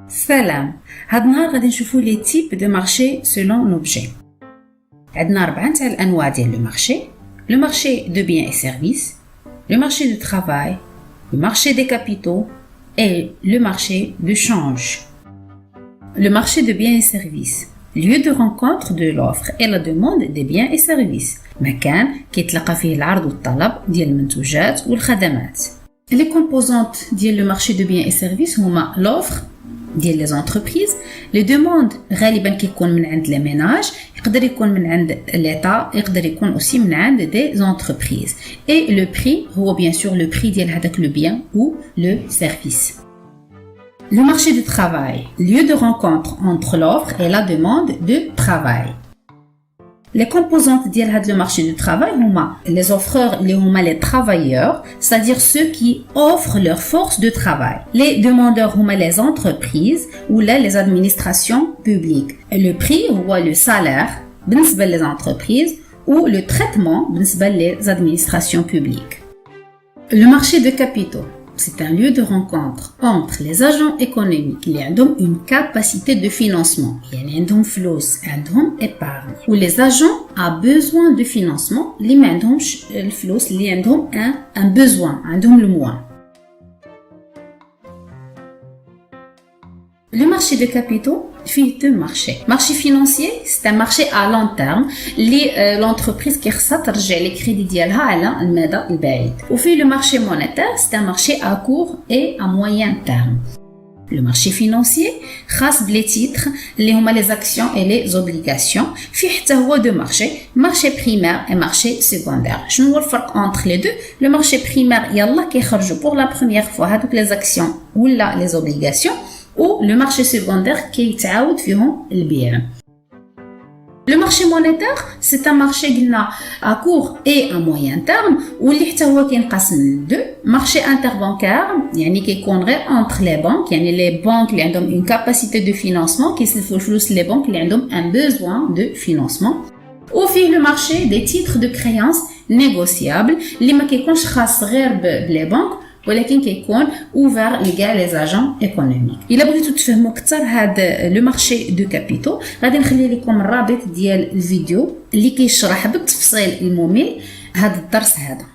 سلام. هاد النهار غادي نشوفوا لي تيب دو مارشي سولون لوبجي. عندنا 4 تاع الانواع ديال لو مارشي: لو مارشي دو بيان اي سيرفيس، لو مارشي دو ترافاي، لو مارشي دي كابيتaux et le marché de change. Le marché de biens et services, lieu de rencontre de l'offre et la demande des biens et services. مكان كيتلاقى فيه العرض والطلب ديال المنتوجات والخدمات. Les composantes ديال le marché de biens et services هما l'offre ديال les entreprises، les demandes غالبا كيكون من عند les ménages، يقدر يكون من عند l'État، يقدر يكون aussi من عند des entreprises. Et le prix هو bien sûr le prix ديال هذاك le bien ou le service. Le marché du travail, lieu de rencontre entre l'offre et la demande de travail. Les composantes ديال هذا le marché du travail هما les offreurs اللي هما les travailleurs, c'est-à-dire ceux qui offrent leur force de travail. Les demandeurs هما les entreprises ou les administrations publiques. Le prix هو le salaire بالنسبة les entreprises ou le traitement بالنسبة les administrations publiques. Le marché de capitaux, c'est un lieu de rencontre entre les agents économiques اللي عندهم une capacité de financement، يعني عندهم فلوس، عندهم épargne، ou les agents à besoin de financement اللي ما عندهمش الفلوس، اللي عندهم un besoin، عندهم le moins. Le marché de capitaux فيه deux marchés. Marché financier, c'est un marché à long terme اللي l'entreprise كيخصها ترجع لي كريدي ديالها على المدى البعيد. وفيه le marché monétaire, c'est un marché à court et à moyen terme. Le marché financier خاص بلي تيتر اللي هما les actions et les obligations. فيه حتى هو deux marchés, marché primaire et marché secondaire. شنو هو الفرق entre les deux؟ Le marché primaire يلا كيخرجوا pour la première fois هذوك les actions ولا les obligations. ou le marché secondaire qui يتعاود فيهم البيع. Le marché monétaire, c'est un marché à court et à moyen terme واللي حتى هو كينقسم ل deux. Marché interbancaire يعني كيكون غير entre les banques، يعني les banques اللي عندهم une capacité de financement كيسلفوا الفلوس les banques اللي عندهم un besoin de financement. وفيه le marché des titres de créance négociables اللي ما كيكونش خاص غير بلي banques ولكن كيكون اوفر لكاع لي زاجون ايكونوميك. الا بغيتو تفهموا اكثر هذا لو مارشي دو كابيتو غادي نخلي لكم الرابط ديال الفيديو اللي كيشرح بالتفصيل الممل هذا الدرس هذا.